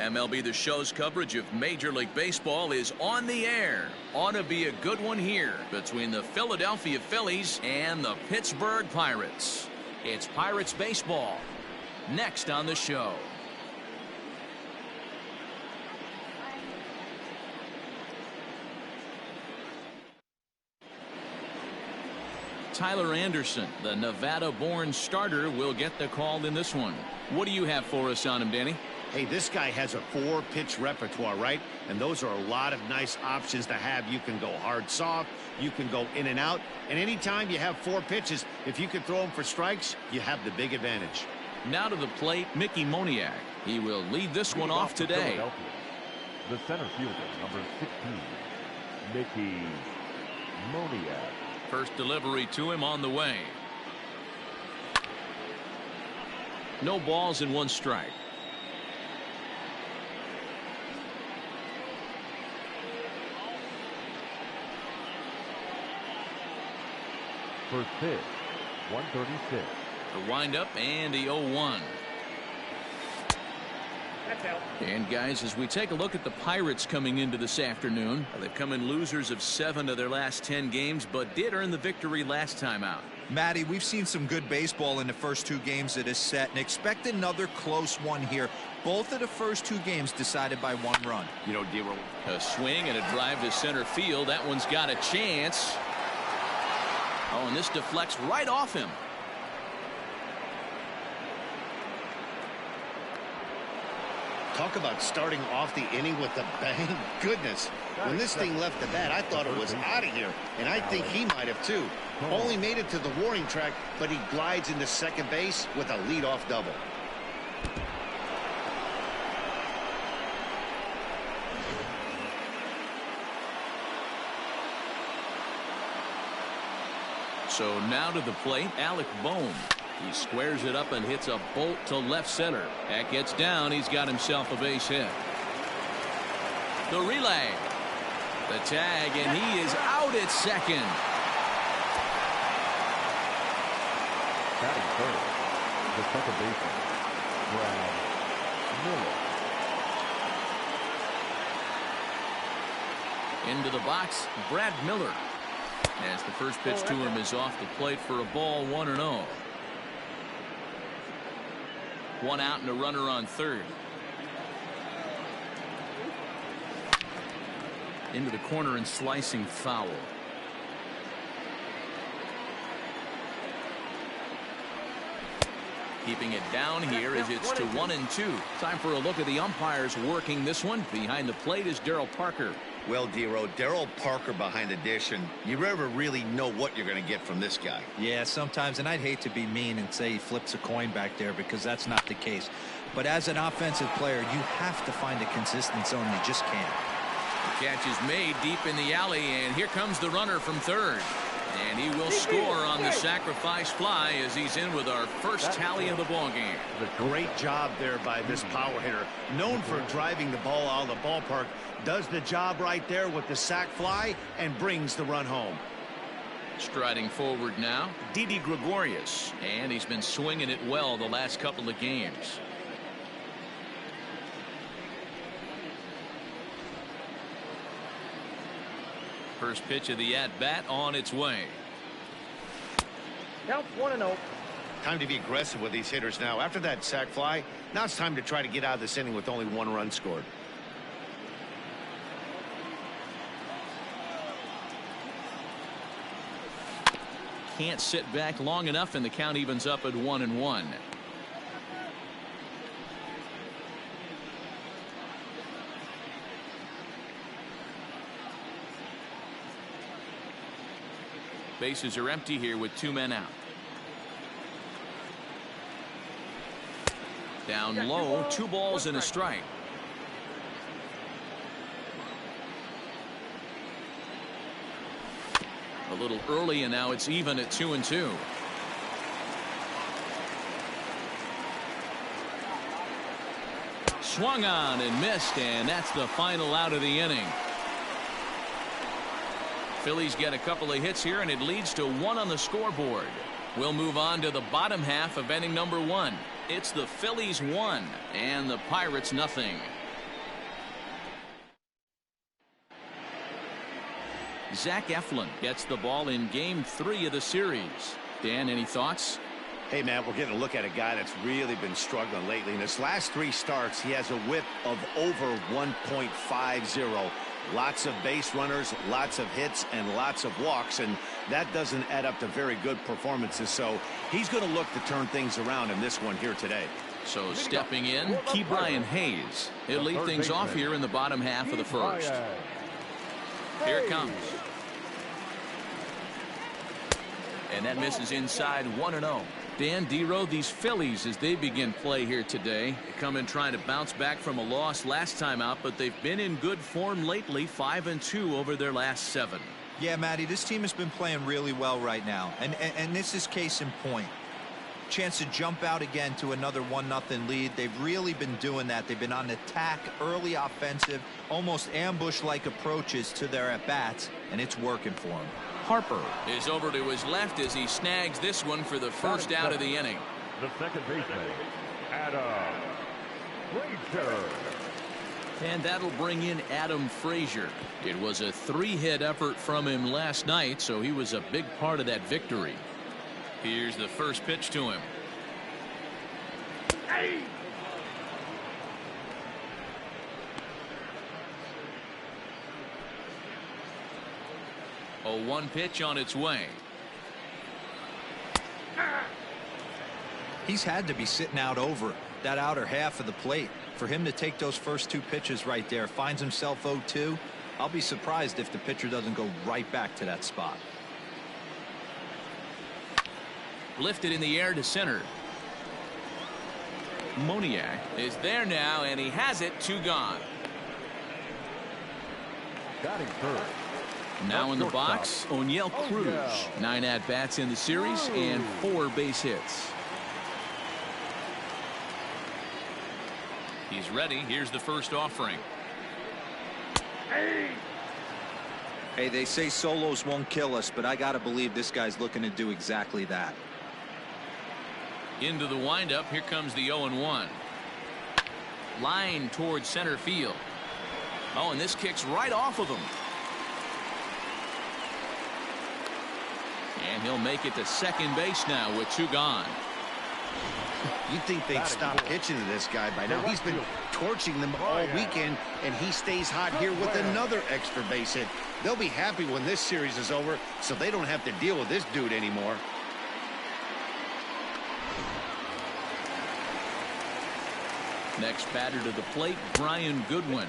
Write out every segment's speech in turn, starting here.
MLB The Show's coverage of Major League Baseball is on the air. Ought to be a good one here between the Philadelphia Phillies and the Pittsburgh Pirates. It's Pirates baseball next on the show. Tyler Anderson, the Nevada-born starter, will get the call in this one. What do you have for us on him, Danny? Hey, this guy has a 4-pitch repertoire, right? And those are a lot of nice options to have. You can go hard, soft. You can go in and out. And anytime you have 4 pitches, if you can throw them for strikes, you have the big advantage. Now to the plate, Mickey Moniak. He will lead this one off today. The center fielder, number 16, Mickey Moniak. First delivery to him on the way. No balls and 1 strike. First pitch, 136. The windup and the 0-1. And guys, as we take a look at the Pirates coming into this afternoon, they've come in losers of 7 of their last 10 games, but did earn the victory last time out. Matty, we've seen some good baseball in the first 2 games of this set, and expect another close one here. Both of the first 2 games decided by 1 run. You know, D-Roll. A swing and a drive to center field. That one's got a chance. Oh, and this deflects right off him. Talk about starting off the inning with a bang. Goodness, when this thing left the bat, I thought it was out of here, and I think he might have too. Only made it to the warning track, but he glides into second base with a leadoff double. So now to the plate, Alec Bohm. He squares it up and hits a bolt to left center. That gets down. He's got himself a base hit. The relay. The tag, and he is out at second. Batting first, the second baseman, Brad Miller. Into the box, Brad Miller. As the first pitch to him is off the plate for a ball, 1-0. 1 out and a runner on third. Into the corner and slicing foul. Keeping it down here as it's to 1-2. Time for a look at the umpires working this one. Behind the plate is Darryl Parker. Well, D-Roll, Darryl Parker behind the dish, and you never really know what you're going to get from this guy. Yeah, sometimes, and I'd hate to be mean and say he flips a coin back there, because that's not the case. But as an offensive player, you have to find a consistent zone. You just can't. The catch is made deep in the alley, and here comes the runner from third. And he will score on the sacrifice fly as he's in with our first tally of the ballgame. Great job there by this power hitter. Known for driving the ball out of the ballpark. Does the job right there with the sac fly and brings the run home. Striding forward now, Didi Gregorius. And he's been swinging it well the last couple of games. First pitch of the at-bat on its way. Count 1-0. Time to be aggressive with these hitters now. After that sac fly, now it's time to try to get out of this inning with only 1 run scored. Can't sit back long enough, and the count evens up at 1-1. Bases are empty here with 2 men out. Down low, 2 balls and a strike. A little early, and now it's even at 2-2. Swung on and missed, and that's the final out of the inning. Phillies get a couple of hits here, and it leads to 1 on the scoreboard. We'll move on to the bottom half of inning number 1. It's the Phillies 1 and the Pirates nothing. Zach Eflin gets the ball in game 3 of the series. Dan, any thoughts? Hey, man, we're getting a look at a guy that's really been struggling lately. In his last 3 starts, he has a whip of over 1.50. Lots of base runners, lots of hits, and lots of walks, and that doesn't add up to very good performances. So he's going to look to turn things around in this one here today. So stepping in, Ke'Bryan Hayes. He'll lead things off here in the bottom half of the first. Here it comes. And that misses inside 1-0. Dan, D-Row, these Phillies, as they begin play here today, they come in trying to bounce back from a loss last time out, but they've been in good form lately, 5-2 over their last 7. Yeah, Matty, this team has been playing really well right now, and this is case in point. Chance to jump out again to another 1-0 lead. They've really been doing that. They've been on attack, early offensive, almost ambush-like approaches to their at-bats, and it's working for them. Harper is over to his left as he snags this one for the first out of the inning. The second baseman, Adam Frazier. And that'll bring in Adam Frazier. It was a 3-hit effort from him last night, so he was a big part of that victory. Here's the first pitch to him. Hey. A 1 pitch on its way. He's had to be sitting out over that outer half of the plate. For him to take those first 2 pitches right there, finds himself 0-2. I'll be surprised if the pitcher doesn't go right back to that spot. Lifted in the air to center. Moniak is there now, and he has it. 2 gone. Batting third. Now in the box, O'Neill Cruz. 9 at-bats in the series and 4 base hits. He's ready. Here's the first offering. Hey, they say solos won't kill us, but I got to believe this guy's looking to do exactly that. Into the windup. Here comes the 0-1. Line towards center field. Oh, and this kicks right off of him. And he'll make it to second base now with 2 gone. You'd think they'd stop pitching to this guy by now. He's been torching them all weekend, and he stays hot here with another extra base hit. They'll be happy when this series is over, so they don't have to deal with this dude anymore. Next batter to the plate, Brian Goodwin.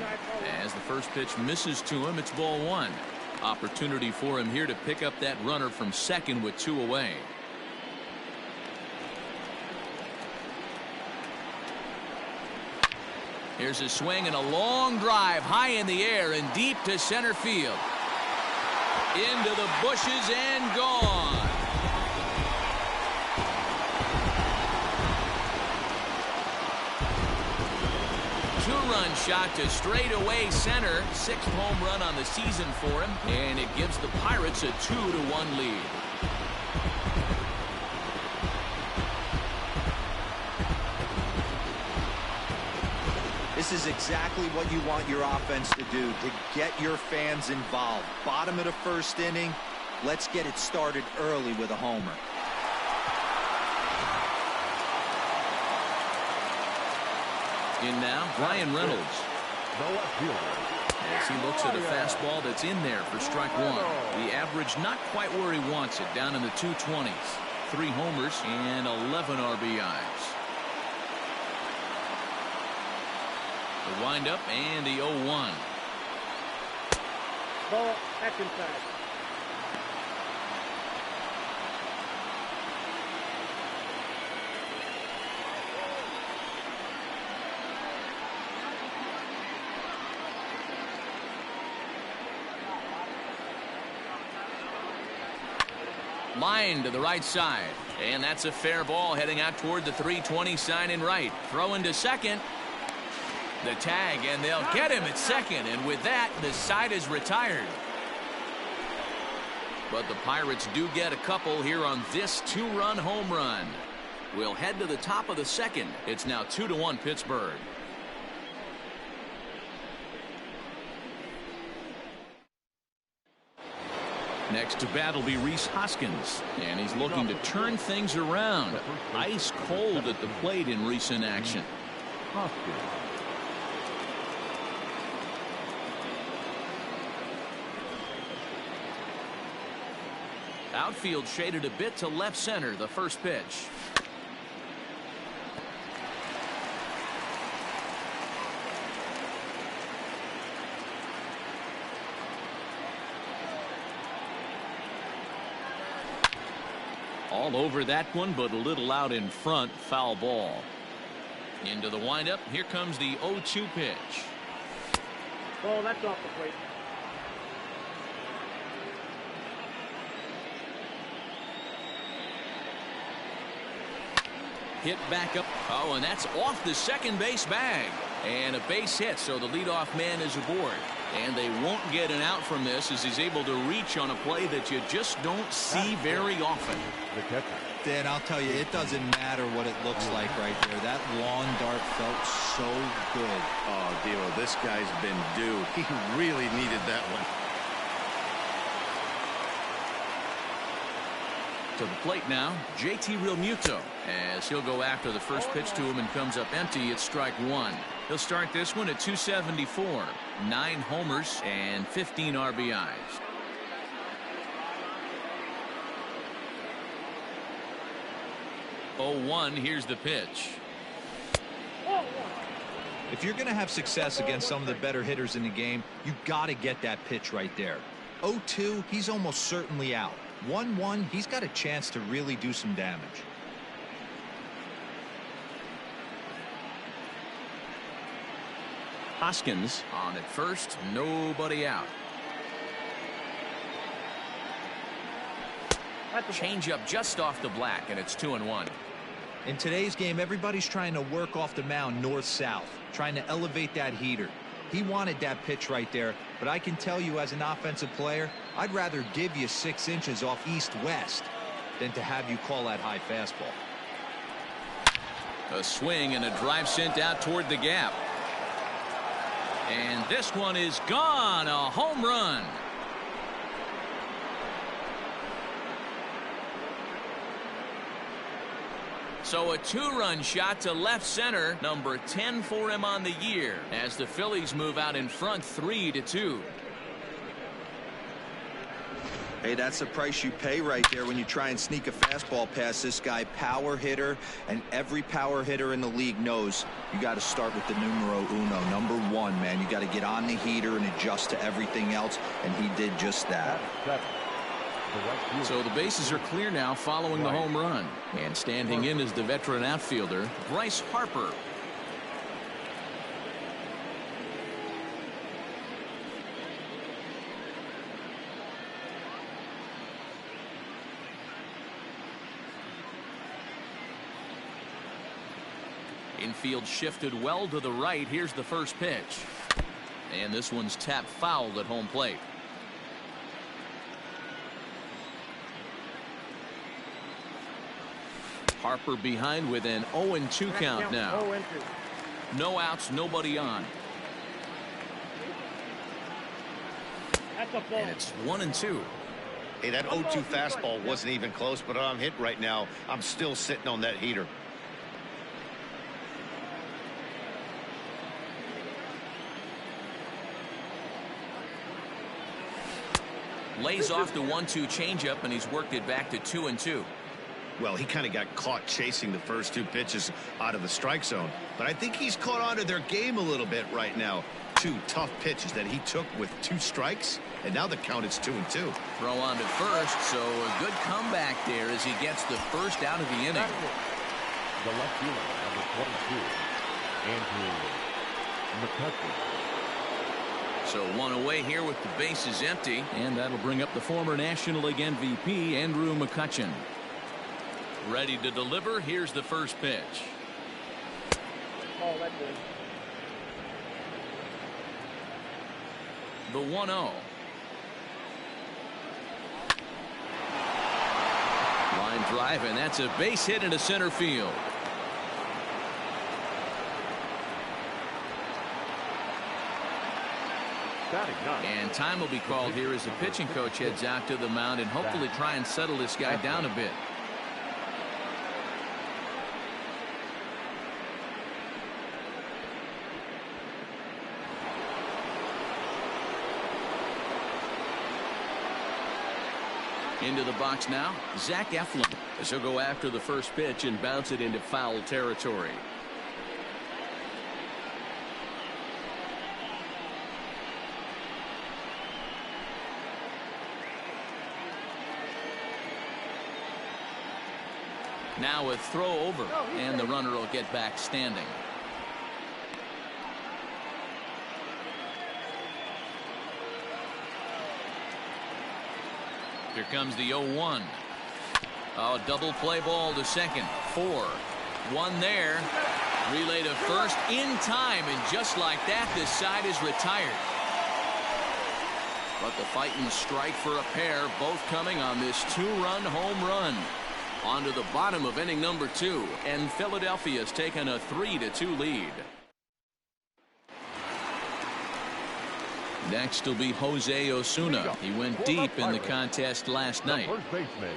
As the first pitch misses to him, it's ball 1. Opportunity for him here to pick up that runner from second with 2 away. Here's a swing and a long drive high in the air and deep to center field. Into the bushes and gone. Two-run shot to straightaway center. 6th home run on the season for him, and it gives the Pirates a 2-1 lead. This is exactly what you want your offense to do, to get your fans involved. Bottom of the first inning, let's get it started early with a homer. In now, Brian Reynolds. The left fielder. As he looks at a fastball that's in there for strike 1. The average not quite where he wants it, down in the 220s. 3 homers and 11 RBIs. The windup and the 0-1. Ball back inside. Line to the right side, and that's a fair ball heading out toward the 320 sign in right. Throw into second. The tag, and they'll get him at second, and with that, the side is retired. But the Pirates do get a couple here on this 2-run home run. We'll head to the top of the second. It's now 2-1 Pittsburgh. Next to bat will be Rhys Hoskins, and he's looking to turn things around. Ice cold at the plate in recent action. Hoskins. Outfield shaded a bit to left center. The first pitch. All over that one, but a little out in front. Foul ball. Into the windup. Here comes the 0-2 pitch. Oh, that's off the plate. Hit back up. Oh, and that's off the second base bag. And a base hit, so the leadoff man is aboard. And they won't get an out from this as he's able to reach on a play that you just don't see very often. The catcher. Dan, I'll tell you, it doesn't matter what it looks like right there. That lawn dart felt so good. Oh, Dilo, this guy's been due. He really needed that one. To the plate now, JT Realmuto, as he'll go after the first pitch to him and comes up empty. It's strike one. He'll start this one at 274. 9 homers and 15 RBIs. Oh, 1. Here's the pitch. If you're going to have success against some of the better hitters in the game, you got to get that pitch right there. 0-2, he's almost certainly out. 1-1, he's got a chance to really do some damage. Hoskins on at first, nobody out. Changeup just off the black, and it's 2-1. In today's game, everybody's trying to work off the mound north-south, trying to elevate that heater. He wanted that pitch right there, but I can tell you as an offensive player, I'd rather give you 6 inches off east-west than to have you call that high fastball. A swing and a drive sent out toward the gap. And this one is gone. A home run. So a 2-run shot to left center, number 10 for him on the year, as the Phillies move out in front 3-2. Hey, that's the price you pay right there when you try and sneak a fastball past this guy. Power hitter, and every power hitter in the league knows you got to start with the numero uno, number 1, man. You got to get on the heater and adjust to everything else, and he did just that. So the bases are clear now following the home run. And standing in is the veteran outfielder, Bryce Harper. Infield shifted well to the right. Here's the first pitch. And this one's tapped foul at home plate. Harper behind with an 0-2 count now. No outs, nobody on. And it's 1-2. Hey, that 0-2 fastball wasn't even close, but I'm hit right now. I'm still sitting on that heater. Lays off the 1-2 changeup, and he's worked it back to 2-2. Well, he kind of got caught chasing the first 2 pitches out of the strike zone. But I think he's caught on to their game a little bit right now. 2 tough pitches that he took with 2 strikes, and now the count is 2-2. Throw on to first, so a good comeback there as he gets the first out of the inning. The left fielder, number 22, Andrew McCutcheon. So 1 away here with the bases empty, and that'll bring up the former National League MVP, Andrew McCutcheon. Ready to deliver. Here's the first pitch. Oh, that's good. The 1-0. Line drive, and that's a base hit into center field. Batting ninth. And time will be called here as the pitching coach heads out to the mound and hopefully try and settle this guy down a bit. Into the box now, Zach Eflin. As he'll go after the first pitch and bounce it into foul territory. Now a throw over, and the runner will get back standing. Here comes the 0-1. Oh, double play ball to second. 4. 1 there. Relay to first in time, and just like that, this side is retired. But the fighting strike for a pair, both coming on this 2-run home run. On to the bottom of inning number 2, and Philadelphia's taken a 3-2 lead. Next will be Jose Osuna. He went deep in the contest last night. First baseman,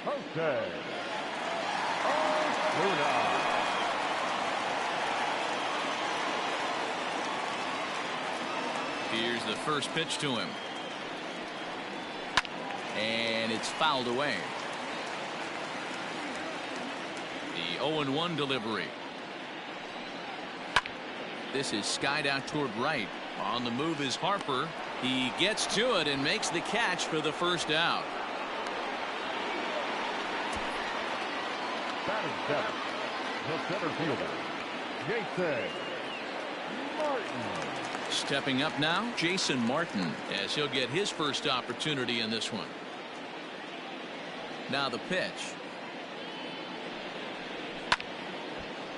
Jose Osuna. Here's the first pitch to him. And it's fouled away. The 0-1 delivery. This is skied out toward right. On the move is Harper. He gets to it and makes the catch for the first out. Batting seventh, the center fielder, Jason Martin. Stepping up now, Jason Martin, as he'll get his first opportunity in this one. Now the pitch.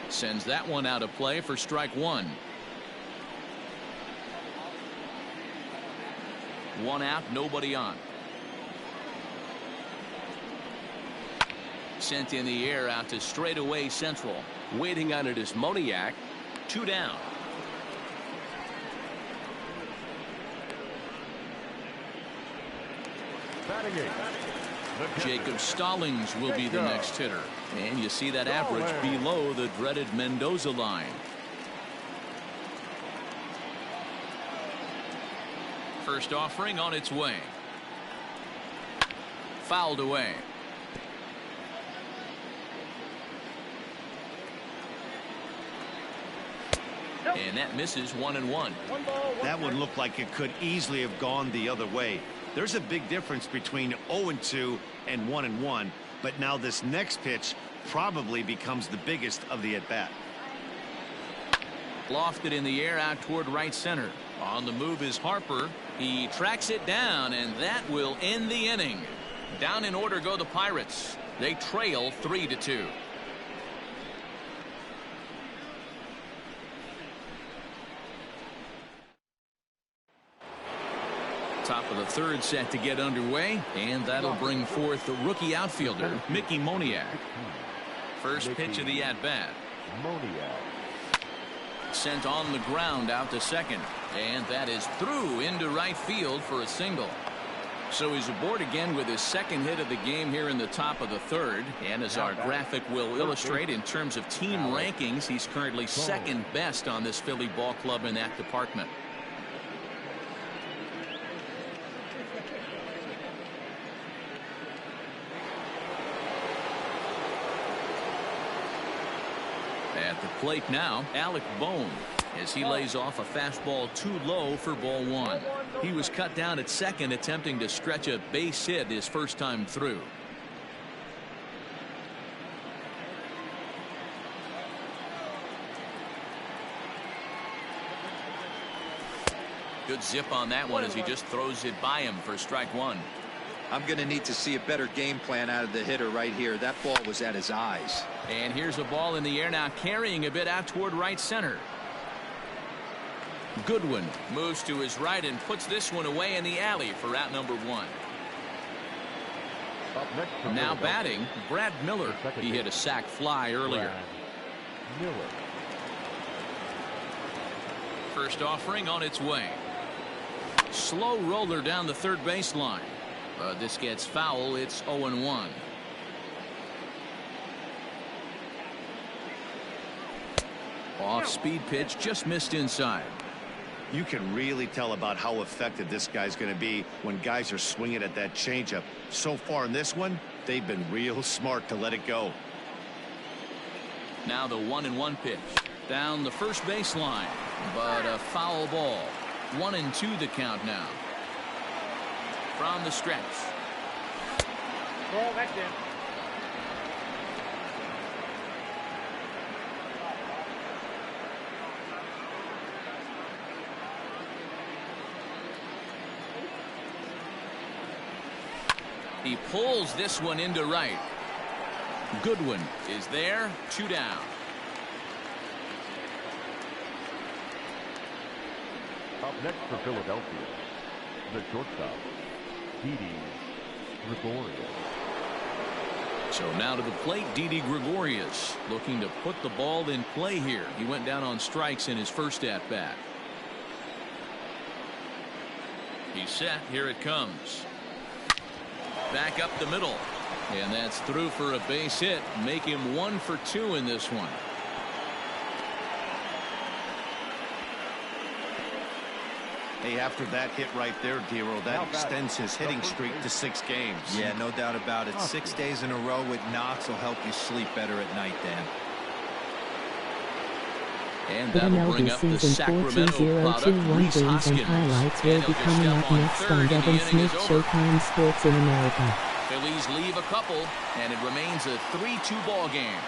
Sends that one out of play for strike 1. 1 out, nobody on. Sent in the air out to straightaway central. Waiting on it is Moniak. 2 down. Batting eighth, Jacob Stallings will be the next hitter. And you see that average below the dreaded Mendoza line. First offering on its way. Fouled away. And that misses 1-1. That one looked like it could easily have gone the other way. There's a big difference between 0-2 and 1-1, but now this next pitch probably becomes the biggest of the at-bat. Lofted in the air out toward right center. On the move is Harper. He tracks it down, and that will end the inning. Down in order go the Pirates. They trail 3-2. Top of the third set to get underway, and that'll bring forth the rookie outfielder, Mickey Moniak. First pitch of the at-bat. Moniak. Sent on the ground out to second, and that is through into right field for a single. So he's aboard again with his second hit of the game here in the top of the third, and as our graphic will illustrate, in terms of team rankings, he's currently second best on this Philly ball club in that department. At the plate now, Alec Bohm, as he lays off a fastball too low for ball 1. He was cut down at second, attempting to stretch a base hit his first time through. Good zip on that one as he just throws it by him for strike 1. I'm going to need to see a better game plan out of the hitter right here. That ball was at his eyes. And here's a ball in the air now, carrying a bit out toward right center. Goodwin moves to his right and puts this one away in the alley for out number 1. Up next, now batting, Brad Miller. He hit a sac fly earlier. Miller. First offering on its way. Slow roller down the third baseline. This gets foul. It's 0-1. Off-speed pitch just missed inside. You can really tell about how effective this guy's going to be when guys are swinging at that changeup. So far in this one, they've been real smart to let it go. Now the 1-1 pitch down the first baseline, but a foul ball. 1-2 the count now. From the stretch. Ball, that's in. He pulls this one into right. Goodwin is there. 2 down. Up next for Philadelphia, the shortstop, Didi Gregorius. So now to the plate, Didi Gregorius looking to put the ball in play here. He went down on strikes in his first at bat. He's set. Here it comes. Back up the middle, and that's through for a base hit. Make him 1 for 2 in this one. Hey, after that hit right there, Dero, that extends his hitting streak to 6 games. Yeah, no doubt about it. 6 days in a row with knocks will help you sleep better at night, Dan. And that'll bring up the Sacramento product, Reese Hoskins. Highlights will be coming up next on Devin Smith Showtime Sports in America. Phillies leave a couple, and it remains a 3-2 ball game.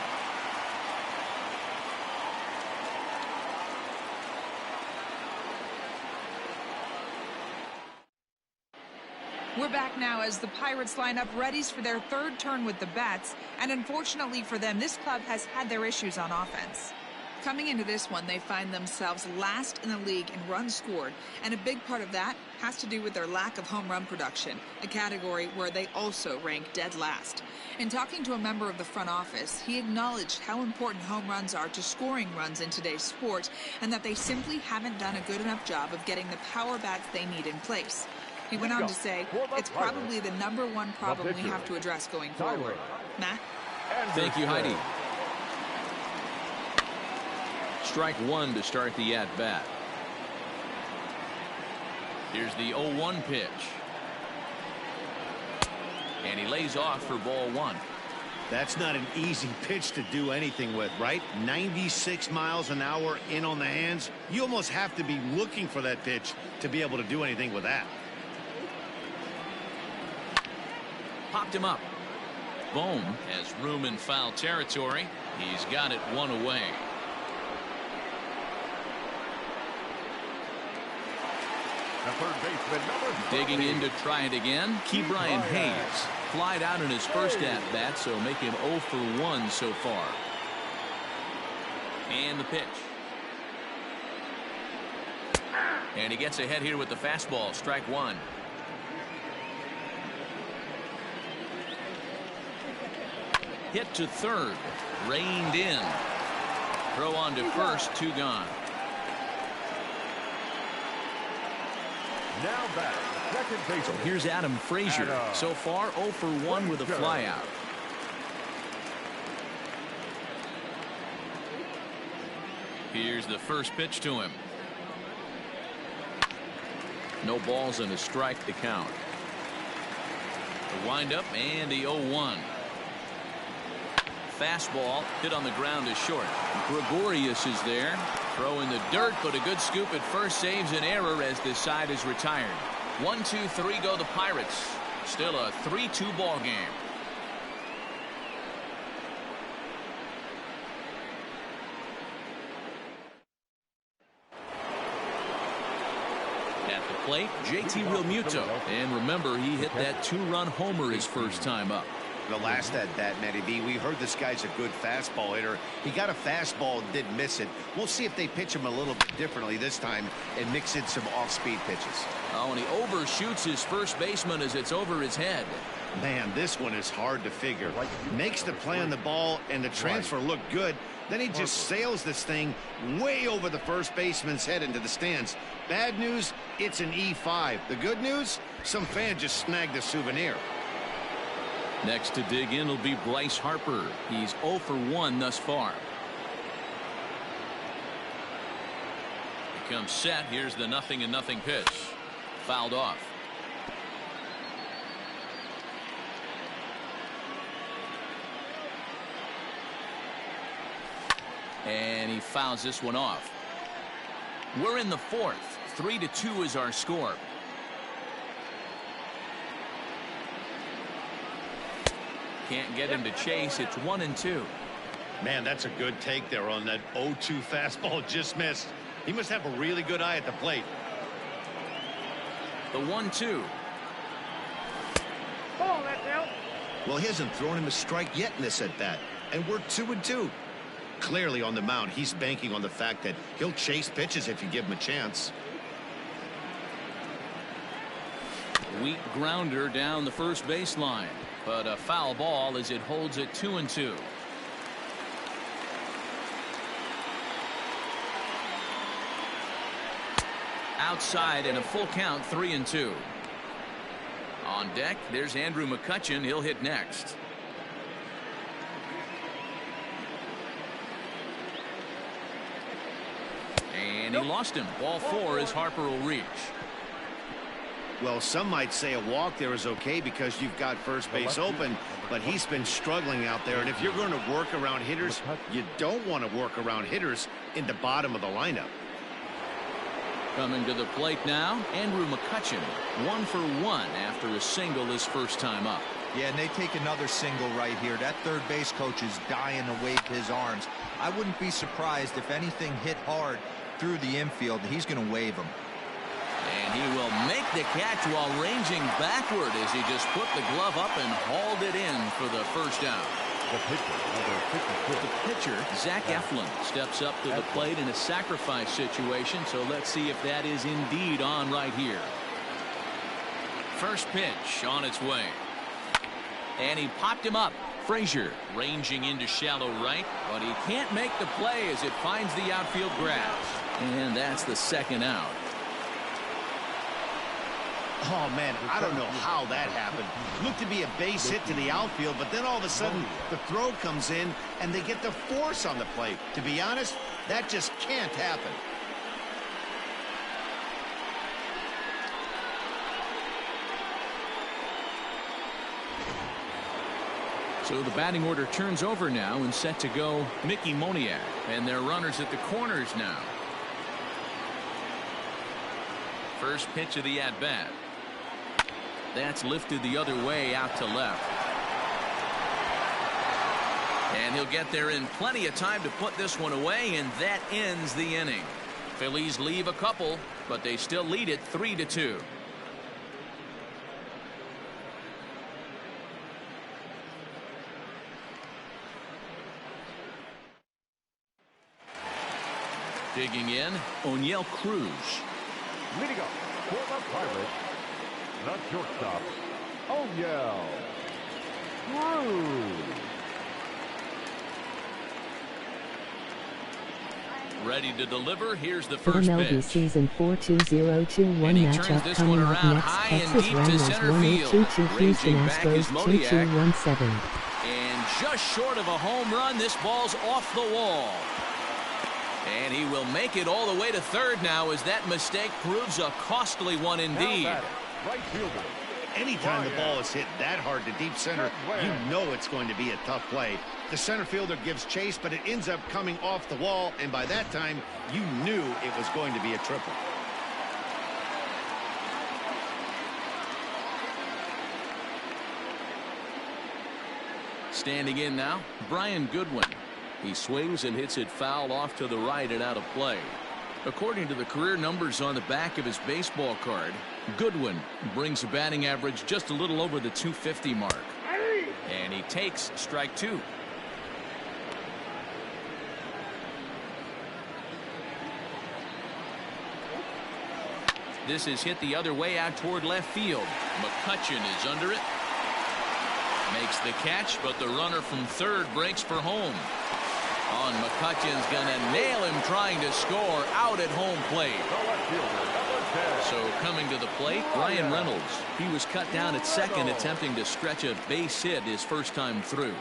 We're back now as the Pirates line up readies for their third turn with the bats, and unfortunately for them, this club has had their issues on offense. Coming into this one, they find themselves last in the league in runs scored, and a big part of that has to do with their lack of home run production, a category where they also rank dead last. In talking to a member of the front office, he acknowledged how important home runs are to scoring runs in today's sport, and that they simply haven't done a good enough job of getting the power bats they need in place. He went on to say, it's probably the #1 problem we have to address going forward. Matt? Thank you, Heidi. Strike 1 to start the at-bat. Here's the 0-1 pitch. And he lays off for ball 1. That's not an easy pitch to do anything with, right? 96 miles an hour in on the hands. You almost have to be looking for that pitch to be able to do anything with that. Popped him up. Bohm has room in foul territory. He's got it 1 away. The third baseman, number 30. Digging in to try it again. Ke'Bryan Hayes flied out in his first at-bat, so make him 0 for 1 so far. And the pitch. And he gets ahead here with the fastball. Strike 1. Hit to third. Reined in. Throw on to first. 2 gone. Now back, second baseman. So here's Adam Frazier. So far 0 for 1 with a flyout. Here's the first pitch to him. No balls and a strike to count. The windup and the 0-1. Fastball hit on the ground is short. Gregorius is there. Throw in the dirt, but a good scoop at first saves an error as this side is retired. 1, 2, 3 go the Pirates. Still a 3-2 ball game. At the plate, JT Realmuto. And remember, he hit that 2-run homer his first time up. The last at-bat, Matty B, we heard this guy's a good fastball hitter. He got a fastball and did miss it. We'll see if they pitch him a little bit differently this time and mix in some off-speed pitches. Oh, and he overshoots his first baseman as it's over his head. Man, this one is hard to figure. Makes the play on the ball and the transfer look good. Then he just sails this thing way over the first baseman's head into the stands. Bad news, it's an E5. The good news, some fan just snagged a souvenir. Next to dig in will be Bryce Harper. He's 0 for 1 thus far. He comes set. Here's the 0-0 pitch. Fouled off. And he fouls this one off. We're in the fourth. 3-2 is our score. Can't get him to chase. It's 1-2. Man, that's a good take there on that 0-2 fastball. Just missed. He must have a really good eye at the plate. The 1-2. Ball, that's out. Well, he hasn't thrown him a strike yet in this at bat, and we're 2-2. Clearly on the mound, he's banking on the fact that he'll chase pitches if you give him a chance. Weak grounder down the first baseline, but a foul ball as it holds it 2-2. Outside and a full count, 3-2. On deck, there's Andrew McCutchen. He'll hit next. And he lost him. Ball 4 as Harper will reach. Well, some might say a walk there is okay because you've got first base open, but he's been struggling out there. And if you're going to work around hitters, you don't want to work around hitters in the bottom of the lineup. Coming to the plate now, Andrew McCutchen. 1 for 1 after a single his first time up. Yeah, and they take another single right here. That third base coach is dying to wave his arms. I wouldn't be surprised if anything hit hard through the infield. He's going to wave him. And he will make the catch while ranging backward as he just put the glove up and hauled it in for the first out. The pitcher, Zach Eflin, steps up to the plate in a sacrifice situation, so let's see if that is indeed on right here. First pitch on its way. And he popped him up. Frazier ranging into shallow right, but he can't make the play as it finds the outfield grass. And that's the second out. Oh, man, I don't know how that happened. Looked to be a base hit to the outfield, but then all of a sudden the throw comes in and they get the force on the plate. To be honest, that just can't happen. So the batting order turns over now and set to go Mickey Moniak. And their runners at the corners now. First pitch of the at-bat. That's lifted the other way out to left. And he'll get there in plenty of time to put this one away, and that ends the inning. Phillies leave a couple, but they still lead it 3-2. Digging in, O'Neill Cruz. Leading up for the Pirates, the shortstop, O'Neill Cruz. Ready to deliver. Here's the first MLB pitch. Season 4 2021 matchup coming up next. Texas Rangers 1822 Houston Astros 2217. And just short of a home run, this ball's off the wall. And he will make it all the way to third now as that mistake proves a costly one indeed. Right fielder. Anytime the ball is hit that hard to deep center, you know it's going to be a tough play. The center fielder gives chase, but it ends up coming off the wall, and by that time, you knew it was going to be a triple. Standing in now, Brian Goodwin. He swings and hits it foul off to the right and out of play. According to the career numbers on the back of his baseball card, Goodwin brings a batting average just a little over the 250 mark. And he takes strike 2. This is hit the other way out toward left field. McCutchen is under it. Makes the catch, but the runner from third breaks for home. McCutcheon's gonna nail him trying to score out at home plate. So coming to the plate, Ryan Reynolds. He was cut down at second, attempting to stretch a base hit his first time through.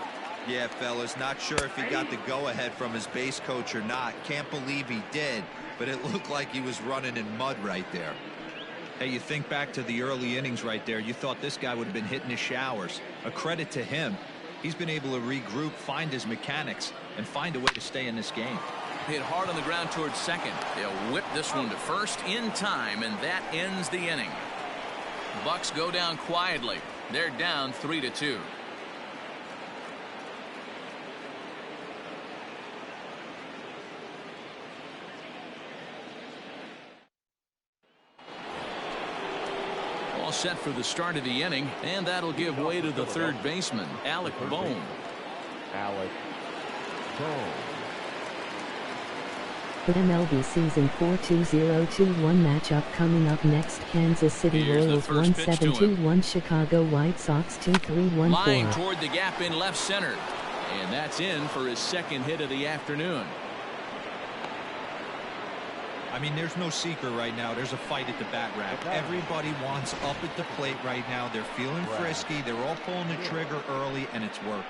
Yeah, fellas, not sure if he got the go-ahead from his base coach or not. Can't believe he did, but it looked like he was running in mud right there. Hey, you think back to the early innings right there, you thought this guy would have been hitting his showers. A credit to him. He's been able to regroup, find his mechanics, and find a way to stay in this game. Hit hard on the ground towards second. They'll whip this one to first in time, and that ends the inning. Bucks go down quietly. They're down 3-2. All set for the start of the inning, and that'll give way to the third baseman, Alec Bohm. Alec Bohm. The MLB season 4-2021 matchup coming up next. Kansas City Royals 1-7-2-1, Chicago White Sox 2-3-1-4. Line toward the gap in left center, and that's in for his second hit of the afternoon. I mean, there's no secret right now. There's a fight at the bat rack. Everybody wants up at the plate right now. They're feeling frisky. They're all pulling the trigger early, and it's working.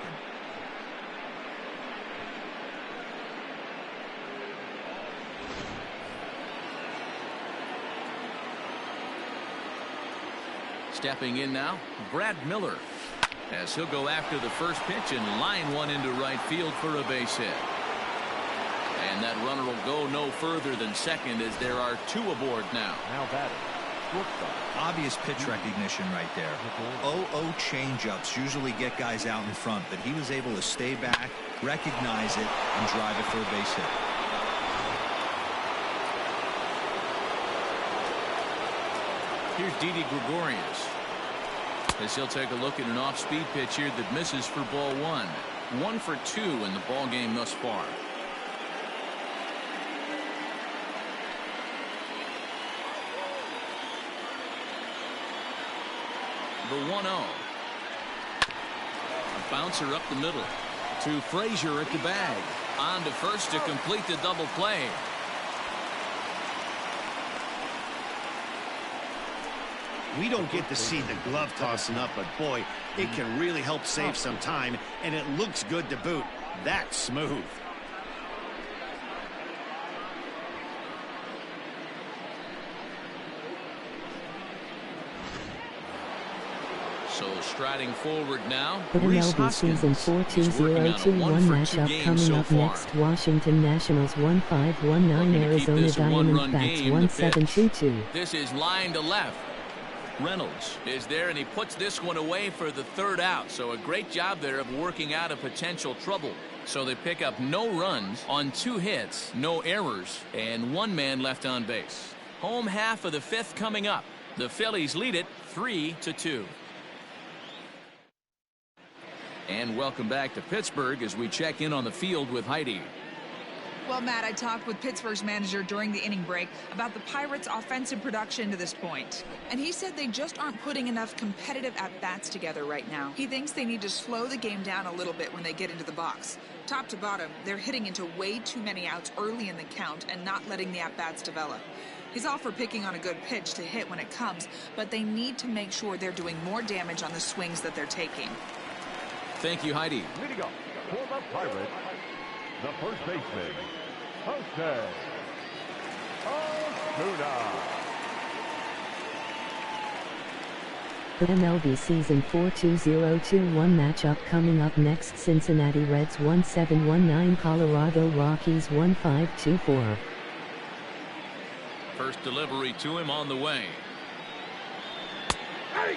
Stepping in now, Brad Miller, as he'll go after the first pitch and line one into right field for a base hit. And that runner will go no further than second, as there are two aboard now. Now batting. Obvious pitch recognition right there. 0-0 changeups usually get guys out in front, but he was able to stay back, recognize it, and drive it for a base hit. Here's Didi Gregorius, as he'll take a look at an off-speed pitch here that misses for ball one. 1 for 2 in the ball game thus far. The 1-0. A bouncer up the middle to Frazier at the bag. On to first to complete the double play. We don't get to see the glove tossing up, but boy, it can really help save some time, and it looks good to boot. That's smooth. So striding forward now, The MLB season 4-2021 matchup coming up next. Washington Nationals 1-5-1-9, Arizona Diamondbacks 1-7-2-2. This is line to left. Reynolds is there, and he puts this one away for the third out. So a great job there of working out a potential trouble. So they pick up no runs on 2 hits, no errors, and 1 man left on base. Home half of the 5th coming up. The Phillies lead it 3-2. And welcome back to Pittsburgh as we check in on the field with Heidi. Well, Matt, I talked with Pittsburgh's manager during the inning break about the Pirates' offensive production to this point. And he said they just aren't putting enough competitive at-bats together right now. He thinks they need to slow the game down a little bit when they get into the box. Top to bottom, they're hitting into way too many outs early in the count and not letting the at-bats develop. He's all for picking on a good pitch to hit when it comes, but they need to make sure they're doing more damage on the swings that they're taking. Thank you, Heidi. Leading up for the Pirates, the first baseman, Jose Osuna. The MLB season 4-2021 matchup coming up next. Cincinnati Reds 1-7-1-9, Colorado Rockies 1-5-2-4. First delivery to him on the way. Hey!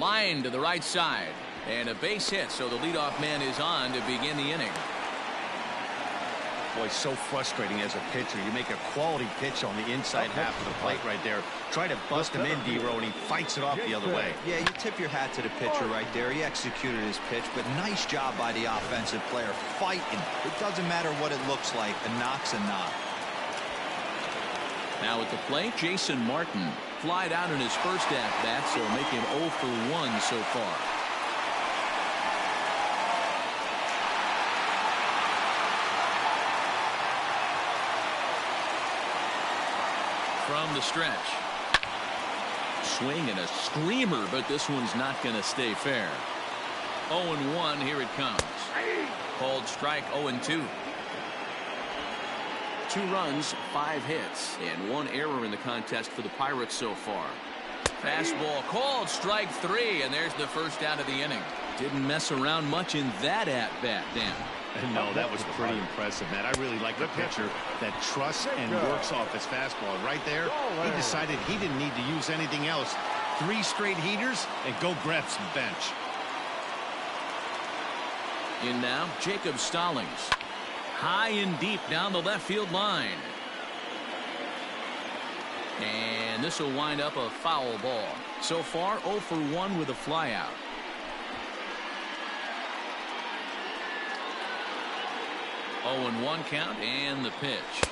Line to the right side, and a base hit, so the leadoff man is on to begin the inning. Boy, so frustrating as a pitcher. You make a quality pitch on the inside half of the plate right there. Try to bust him in, D-Row, and he fights it off the other way. Yeah, you tip your hat to the pitcher right there. He executed his pitch, but nice job by the offensive player fighting. It doesn't matter what it looks like. A knock's a knock. Now at the plate, Jason Martin. Flied out in his first at-bat, so make him 0 for 1 so far. From the stretch. Swing and a screamer, but this one's not going to stay fair. 0-1, here it comes. Called strike 0-2. 2 runs, 5 hits, and 1 error in the contest for the Pirates so far. Fastball called strike 3, and there's the first out of the inning. Didn't mess around much in that at-bat, Dan. No, that was pretty impressive, Matt. I really like the pitcher that trusts and works off his fastball. Right there, he decided he didn't need to use anything else. 3 straight heaters and go grab some bench. In now, Jacob Stallings. High and deep down the left field line. And this will wind up a foul ball. So far, 0 for 1 with a flyout. Oh, and 1 count and the pitch.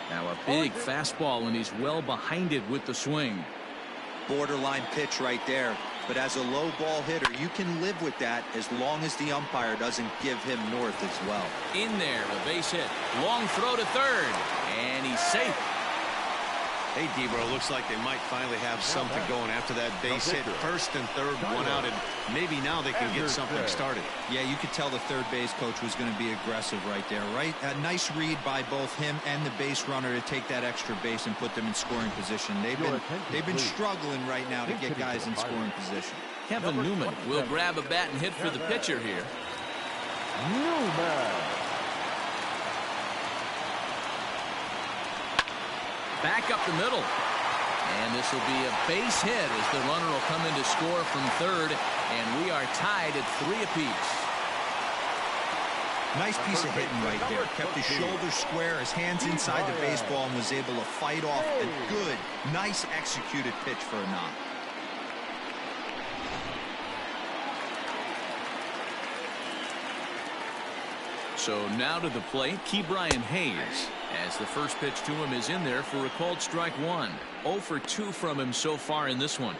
Now a big fastball, and he's well behind it with the swing. Borderline pitch right there. But as a low ball hitter, you can live with that as long as the umpire doesn't give him north as well. In there, a base hit. Long throw to third. And he's safe. Hey, Debro, looks like they might finally have something going after that base hit. First and third, 1 out, and maybe now they can get something started. Yeah, you could tell the third base coach was going to be aggressive right there, right? A nice read by both him and the base runner to take that extra base and put them in scoring position. They've been struggling right now to get guys in scoring position. Kevin Newman will grab a bat and hit for the pitcher here. Newman. Back up the middle. And this will be a base hit as the runner will come in to score from third. And we are tied at 3 apiece. Nice piece of hitting right there. Kept his shoulders square, his hands inside the baseball, and was able to fight off a good, nice executed pitch for a knock. So now to the plate, Ke'Bryan Hayes, as the first pitch to him is in there for a called strike 1. 0 for 2 from him so far in this one.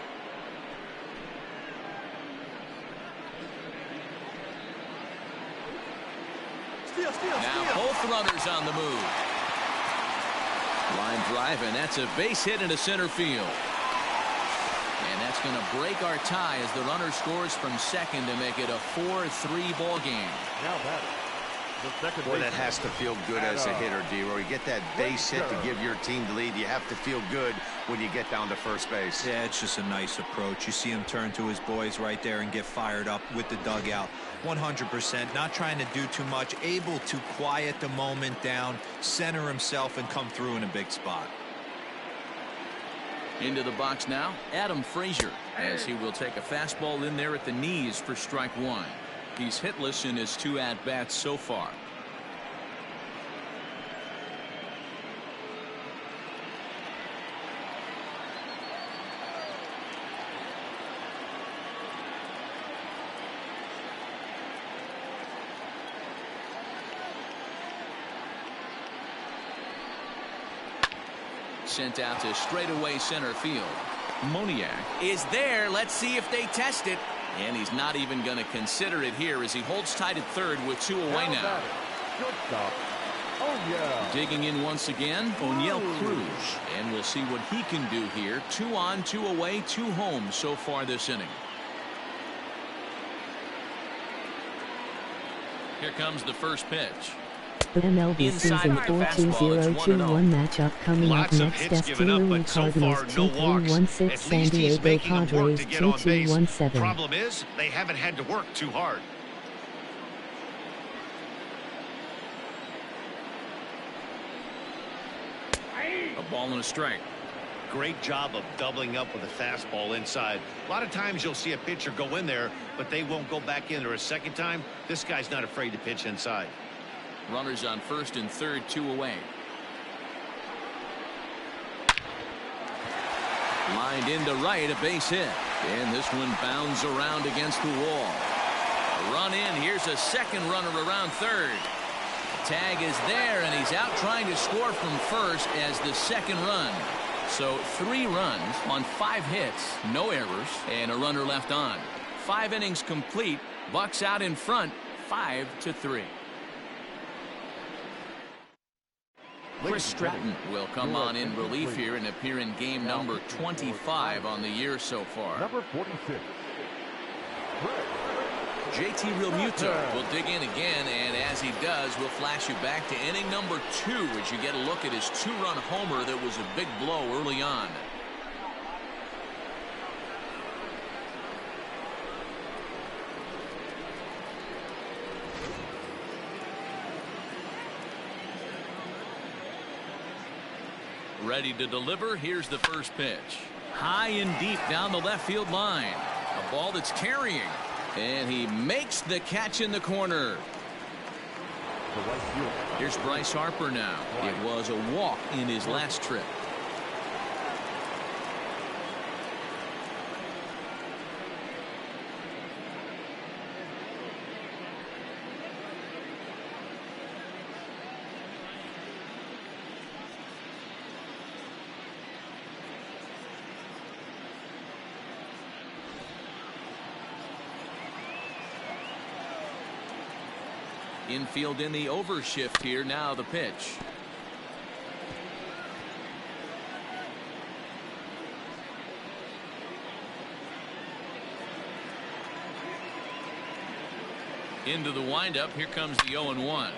Now both runners on the move. Line drive, and that's a base hit into center field. And that's going to break our tie as the runner scores from second to make it a 4-3 ball game. Now batting. Boy, that has to feel good as a hitter, D-Roy. You get that base hit to give your team the lead. You have to feel good when you get down to first base. Yeah, it's just a nice approach. You see him turn to his boys right there and get fired up with the dugout. 100%, not trying to do too much, able to quiet the moment down, center himself, and come through in a big spot. Into the box now, Adam Frazier, as he will take a fastball in there at the knees for strike 1. He's hitless in his 2 at-bats so far. Sent out to straightaway center field. Moniak is there. Let's see if they test it. And he's not even going to consider it here as he holds tight at third with 2 away now. Good stop. Oh, yeah. Digging in once again, O'Neill Cruz. And we'll see what he can do here. 2 on, 2 away, 2 home so far this inning. Here comes the first pitch. The MLB season 4-2-0-2-1 matchup coming up next. Estill Cardinals 2-3-1-6, San Diego Padres 2-2-1-7. Problem is, they haven't had to work too hard. A ball and a strike. Great job of doubling up with a fastball inside. A lot of times you'll see a pitcher go in there, but they won't go back in there a second time. This guy's not afraid to pitch inside. Runners on first and third, 2 away. Lined into right, a base hit. And this one bounds around against the wall. A run in. Here's a second runner around third. Tag is there, and he's out trying to score from first as the second run. So 3 runs on 5 hits, no errors, and a runner left on. 5 innings complete. Bucks out in front, 5-3. Chris Stratton will come on in relief here and appear in game number 25 on the year so far. Number 46. JT Realmuto will dig in again, and as he does, we'll flash you back to inning number 2 as you get a look at his 2-run homer that was a big blow early on. Ready to deliver. Here's the first pitch. High and deep down the left field line. A ball that's carrying. And he makes the catch in the corner. Here's Bryce Harper now. It was a walk in his last trip. Infield in the overshift here. Now the pitch. Into the windup. Here comes the 0-1.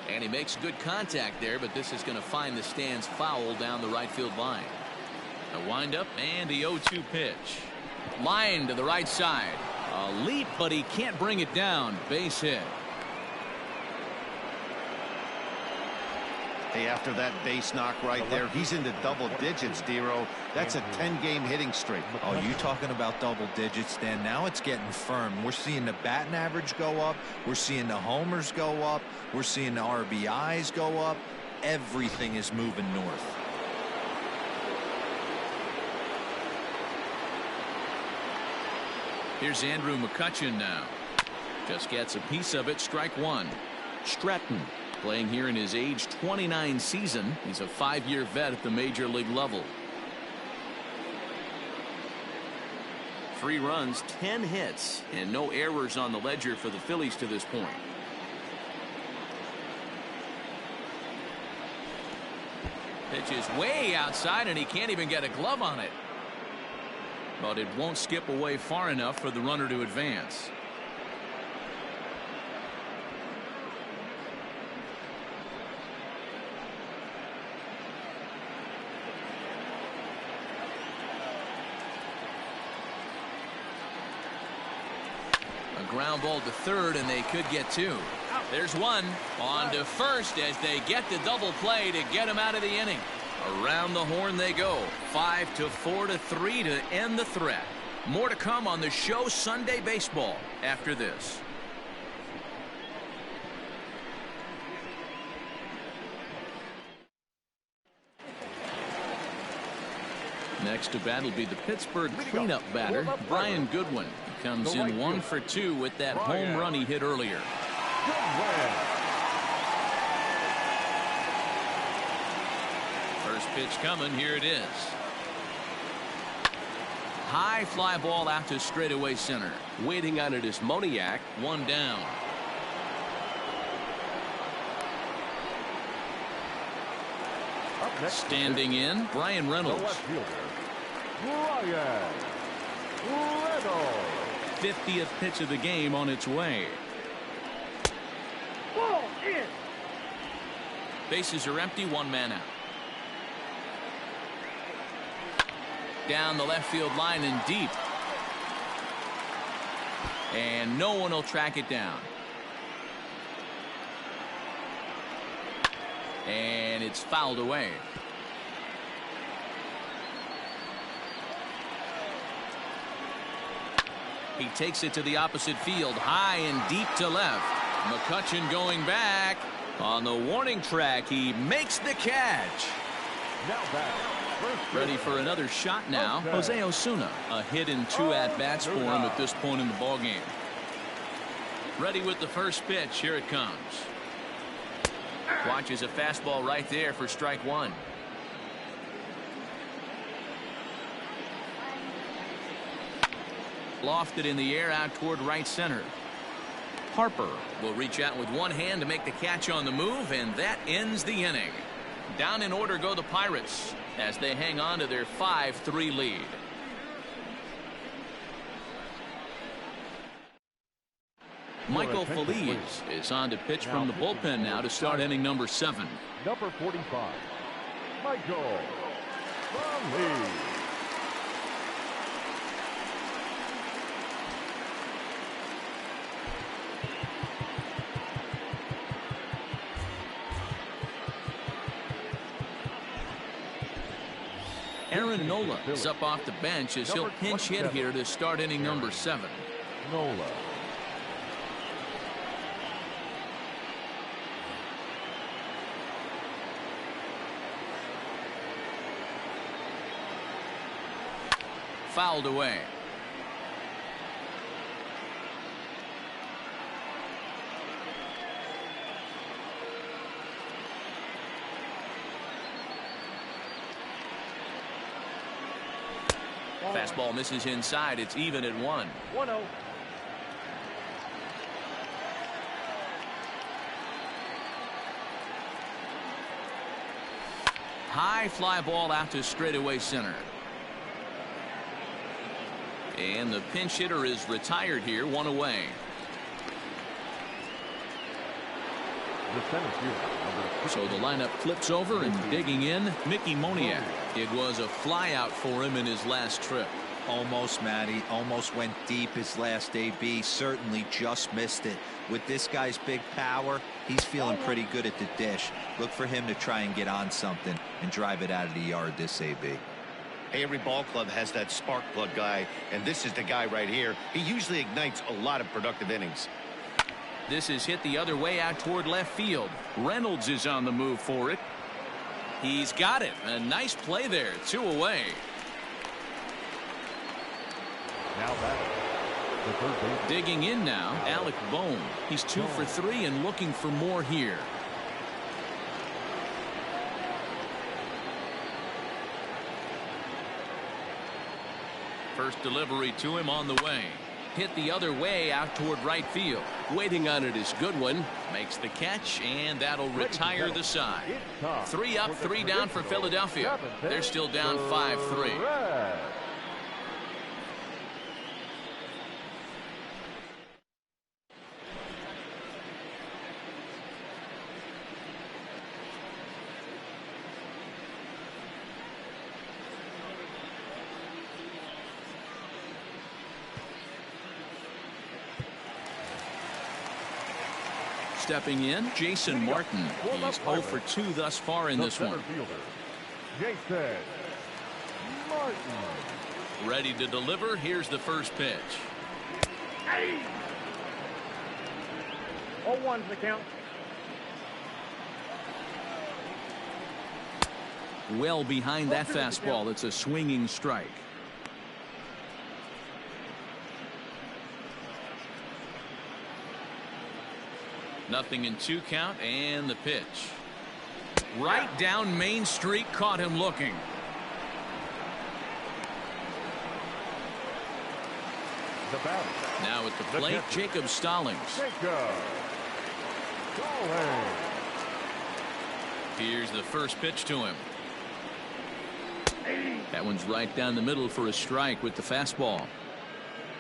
And he makes good contact there, but this is going to find the stands foul down the right field line. A windup and the 0-2 pitch. Line to the right side. A leap, but he can't bring it down. Base hit. Hey, after that base knock right there, he's into double digits, Dero. That's a 10-game hitting streak. Oh, you talking about double digits, Dan? Now it's getting firm. We're seeing the batting average go up. We're seeing the homers go up. We're seeing the RBIs go up. Everything is moving north. Here's Andrew McCutchen now. Just gets a piece of it. Strike 1. Stratton playing here in his age 29 season. He's a 5-year vet at the major league level. 3 runs, 10 hits, and no errors on the ledger for the Phillies to this point. Pitch is way outside, and he can't even get a glove on it. But it won't skip away far enough for the runner to advance. Ground ball to third, and they could get 2. There's 1 on to first as they get the double play to get him out of the inning. Around the horn they go. 5-4-3 to end the threat. More to come on the show Sunday Baseball after this. Next to bat will be the Pittsburgh cleanup batter, Brian Goodwin. He comes in 1 for 2 with that home run he hit earlier. First pitch coming. Here it is. High fly ball out to straightaway center. Waiting on it is Moniak. 1 down. Standing in, Brian Reynolds. 50th pitch of the game on its way. Ball in. Bases are empty, 1 man out. Down the left field line and deep. And no one will track it down. And it's fouled away. He takes it to the opposite field, high and deep to left. McCutchen going back. On the warning track, he makes the catch. Ready for another shot now. Jose Osuna. A hit in 2 at-bats for him at this point in the ballgame. Ready with the first pitch. Here it comes. Watches a fastball right there for strike one. Lofted in the air out toward right center. Harper will reach out with one hand to make the catch on the move, and that ends the inning. Down in order go the Pirates as they hang on to their 5-3 lead. Michael Phillies is on to pitch from the bullpen now to start inning number 7. Number 45, Michael Phillies. Aaron Nola is up off the bench as he'll pinch hit here to start inning number 7. Nola. Fouled away. Fastball misses inside. It's even at 1. 1-0. High fly ball out to straightaway center. And the pinch hitter is retired here, 1 away. So the lineup flips over, and digging in, Mickey Moniak. It was a fly out for him in his last trip. Almost, Matty. Almost went deep his last AB. Certainly just missed it. With this guy's big power, he's feeling pretty good at the dish. Look for him to try and get on something and drive it out of the yard this AB. Hey, every ball club has that spark plug guy, and this is the guy right here. He usually ignites a lot of productive innings. This is hit the other way out toward left field. Reynolds is on the move for it. He's got it. A nice play there. 2 away. Now batting, the third baseman. Digging in now, Alec Bohm. He's 2 for 3 and looking for more here. First delivery to him on the way. Hit the other way out toward right field. Waiting on it is Goodwin. Makes the catch, and that'll retire the side. 3 up, 3 down for Philadelphia. They're still down 5-3. Stepping in, Jason Martin. He's 0 for 2 thus far in this one. Jason Martin. Ready to deliver. Here's the first pitch. 0-1's the count. Well behind that fastball. It's a swinging strike. Nothing in 2 count, and the pitch. Right down Main Street, caught him looking. The batter. Now at the plate, Jacob Stallings. Here's the first pitch to him. That one's right down the middle for a strike with the fastball.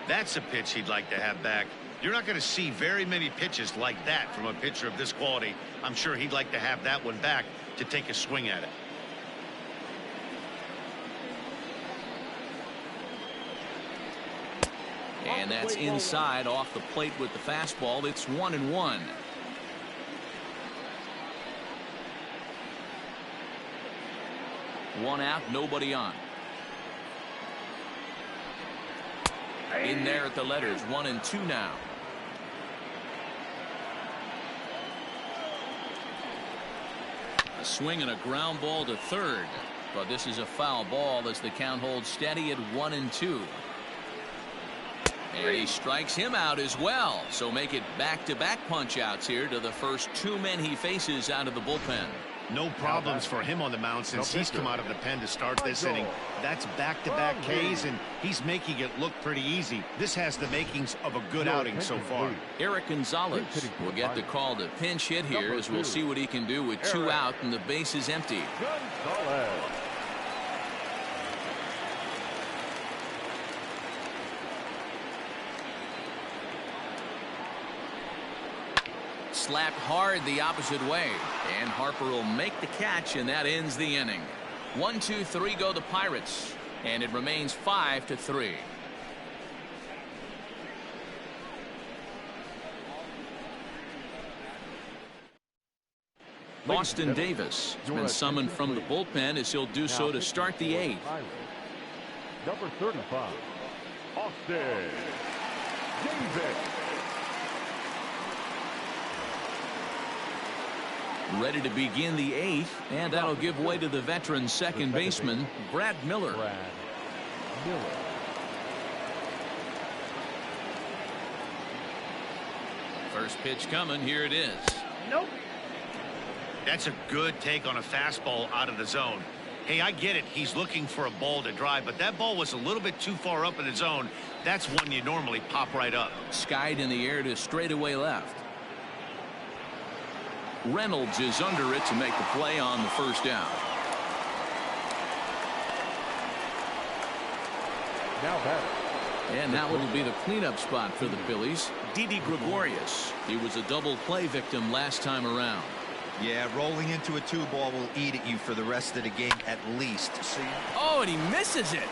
That's a pitch he'd like to have back. You're not going to see very many pitches like that from a pitcher of this quality. I'm sure he'd like to have that one back to take a swing at it. And that's inside off the plate with the fastball. It's 1-1. One out, nobody on. In there at the letters, 1-2 now. A swing and a ground ball to third. But this is a foul ball as the count holds steady at 1-2. And he strikes him out as well. So make it back-to-back punch-outs here to the first 2 men he faces out of the bullpen. No problems for him on the mound since he's come out of the pen to start this inning. That's back-to-back Ks, and he's making it look pretty easy. This has the makings of a good outing so far. Eric Gonzalez will get the call to pinch hit here, as we'll see what he can do with 2 out and the base is empty. Slapped hard the opposite way, and Harper will make the catch, and that ends the inning. 1, 2, 3 go the Pirates, and it remains 5-3. Austin Davis has been summoned from the bullpen, as he'll do so to start the 8th. Number 35, Austin Davis. Ready to begin the 8th, and that'll give way to the veteran second baseman, Brad Miller. First pitch coming. Here it is. Nope. That's a good take on a fastball out of the zone. Hey, I get it. He's looking for a ball to drive, but that ball was a little bit too far up in the zone. That's one you normally pop right up. Skied in the air to straightaway left. Reynolds is under it to make the play on the first down. Now batting. And now it'll be the cleanup spot for the Phillies. Didi Gregorius. He was a double play victim last time around. Yeah, rolling into a 2-ball will eat at you for the rest of the game at least. See? Oh, and he misses it.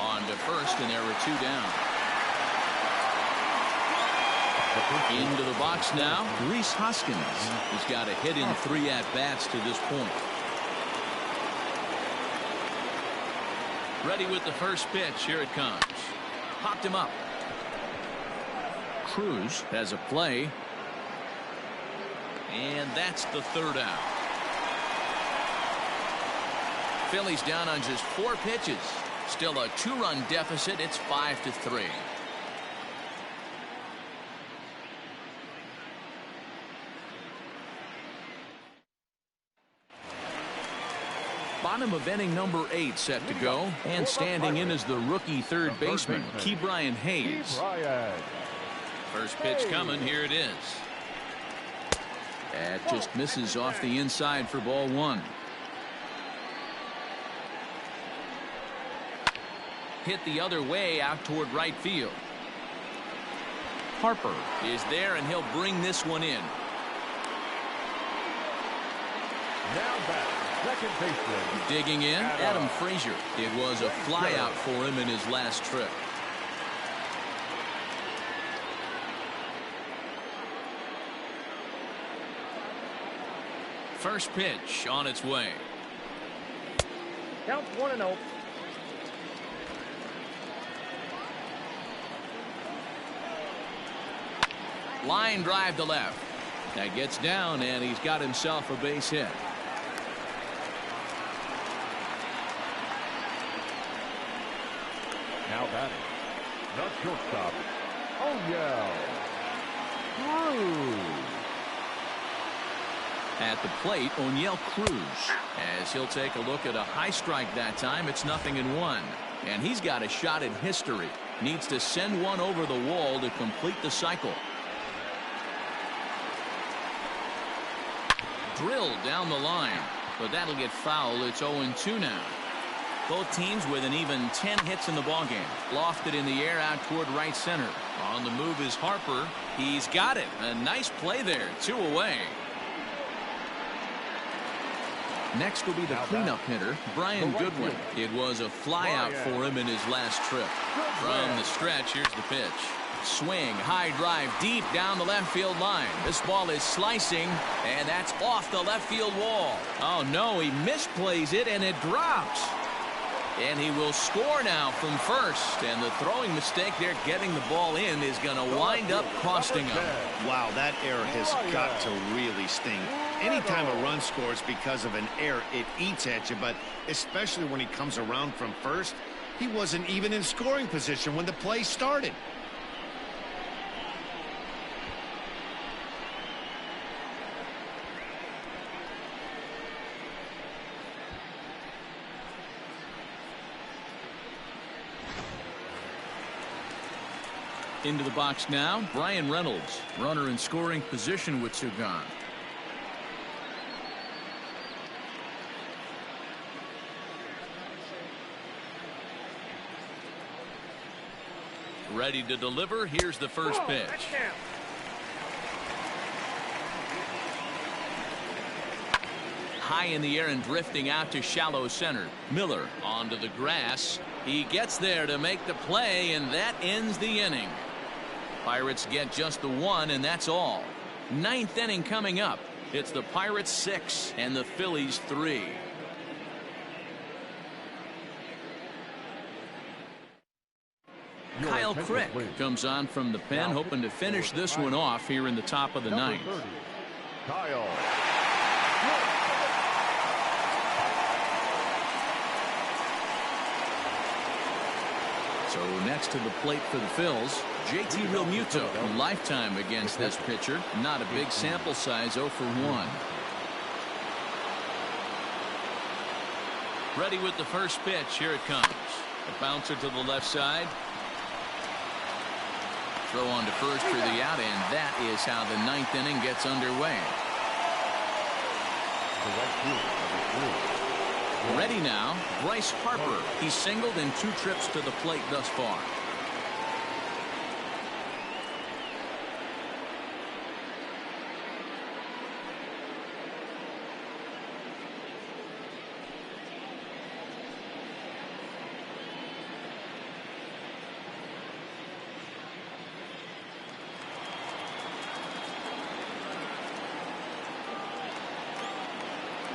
On to first, and there were 2 down. Into the box now, Rhys Hoskins. He's got a hit in 3 at-bats to this point. Ready with the first pitch. Here it comes. Popped him up. Cruz has a play. And that's the 3rd out. Phillies down on just 4 pitches. Still a 2-run deficit. It's 5-3. Bottom of inning number 8 set to go, and standing in is the rookie third baseman, Ke'Bryan Hayes. First pitch coming. Here it is. That just misses off the inside for ball 1. Hit the other way out toward right field. Harper is there, and he'll bring this one in. Now back. Second baseman. Digging in, Adam Frazier. It was a flyout for him in his last trip. First pitch on its way. Count 1-0. Line drive to left. That gets down, and he's got himself a base hit. Now batting. The shortstop. Oh yeah. Cruz. At the plate, O'Neill Cruz, as he'll take a look at a high strike that time. It's 0-1, and he's got a shot at history. Needs to send one over the wall to complete the cycle. Drilled down the line, but that'll get fouled. It's 0-2 now. Both teams with an even 10 hits in the ballgame. Lofted in the air out toward right center. On the move is Harper. He's got it. A nice play there. 2 away. Next will be the cleanup hitter, Brian Goodwin. It was a flyout for him in his last trip. From the stretch, here's the pitch. Swing, high drive, deep down the left field line. This ball is slicing, and that's off the left field wall. Oh, no, he misplays it, and it drops. And he will score now from first. And the throwing mistake there, getting the ball in, is going to wind up costing him. Wow, that error has got to really sting. Anytime a run scores because of an error, it eats at you. But especially when he comes around from first, He wasn't even in scoring position when the play started. Into the box now, Brian Reynolds, runner in scoring position with two gone. Ready to deliver. Here's the first pitch. High in the air and drifting out to shallow center. Miller onto the grass. He gets there to make the play, and that ends the inning. Pirates get just the one, and that's all. Ninth inning coming up. It's the Pirates 6 and the Phillies 3. Kyle Crick comes on from the pen, hoping to finish this one off here in the top of the ninth. Kyle. So next to the plate for the Phils, JT Realmuto, lifetime against this pitcher. Not a big sample size, 0 for 1. Ready with the first pitch. Here it comes. A bouncer to the left side. Throw on to first for the out, and that is how the ninth inning gets underway. Ready now, Bryce Harper. He's singled in 2 trips to the plate thus far.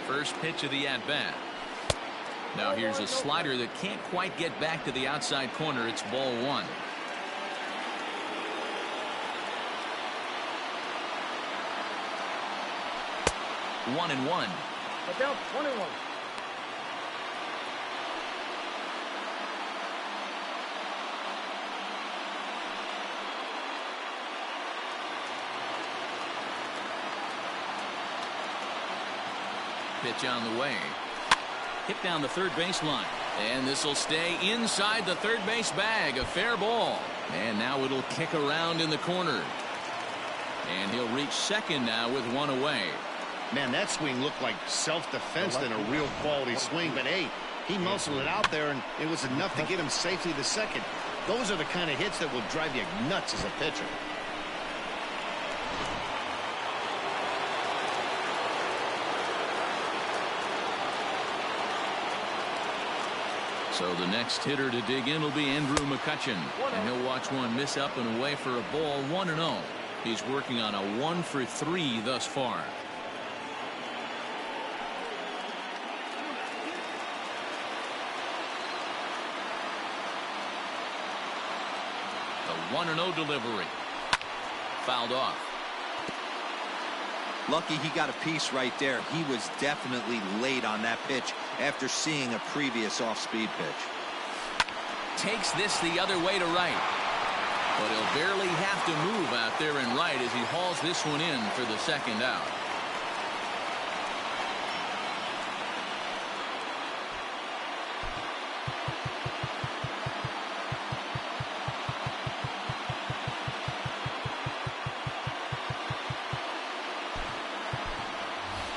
First pitch of the at-bat. Now here's a slider that can't quite get back to the outside corner. It's ball 1. One and one. Down 21. Pitch on the way. Hit down the third baseline. And this will stay inside the third base bag. A fair ball. And now it'll kick around in the corner. And he'll reach second now with one away. Man, that swing looked like self-defense than a real quality swing. But, hey, he muscled it out there, and it was enough to get him safely to second. Those are the kind of hits that will drive you nuts as a pitcher. So the next hitter to dig in will be Andrew McCutchen. And he'll watch one miss up and away for a ball, 1-0. He's working on a 1 for 3 thus far. The 1-0 delivery. Fouled off. Lucky he got a piece right there. He was definitely late on that pitch after seeing a previous off-speed pitch. Takes this the other way to right. But he'll barely have to move out there in right as he hauls this one in for the second out.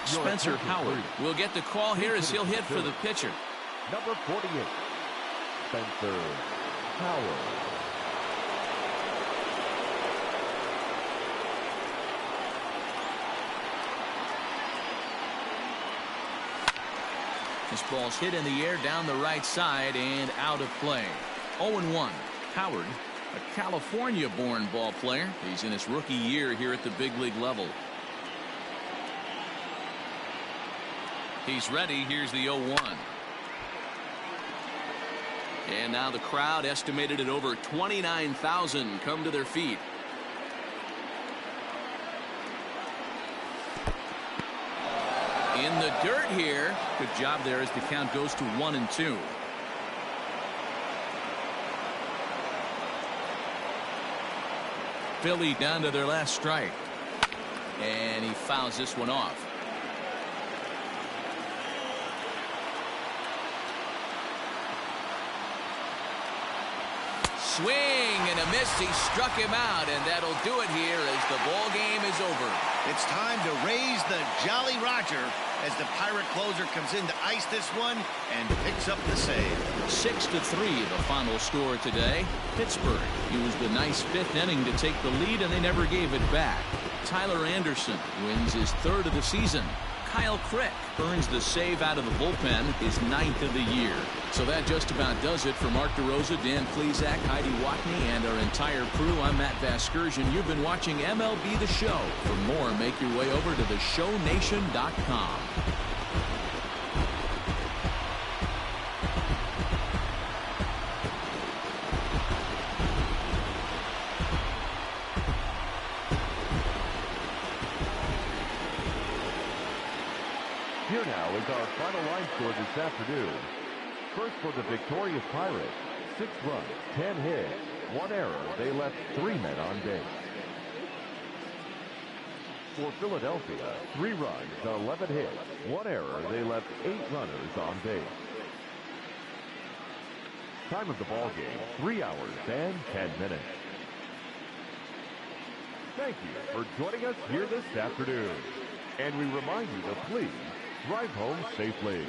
Spencer Howard will get the call here as he'll hit for the pitcher. Number 48, Spencer Howard. This ball's hit in the air down the right side and out of play. 0-1. Howard, a California-born ball player. He's in his rookie year here at the big league level. He's ready. Here's the 0-1. And now the crowd, estimated at over 29,000, come to their feet. In the dirt here. Good job there as the count goes to 1-2. Philly down to their last strike. And he fouls this one off. Swing and a miss. He struck him out, and that'll do it here as the ball game is over. It's time to raise the Jolly Roger as the Pirate closer comes in to ice this one and picks up the save. 6-3 the final score today. Pittsburgh used a nice fifth inning to take the lead, and they never gave it back. Tyler Anderson wins his third of the season. Kyle Crick earns the save out of the bullpen, his 9th of the year. So that just about does it for Mark DeRosa, Dan Plesac, Heidi Watney, and our entire crew. I'm Matt Vasgersian. You've been watching MLB The Show. For more, make your way over to theshownation.com. Here now is our final line score this afternoon. First for the victorious Pirates, 6 runs, 10 hits, 1 error. They left 3 men on base. For Philadelphia, 3 runs, 11 hits, 1 error. They left 8 runners on base. Time of the ball game, 3 hours and 10 minutes. Thank you for joining us here this afternoon. And we remind you to please drive home safely.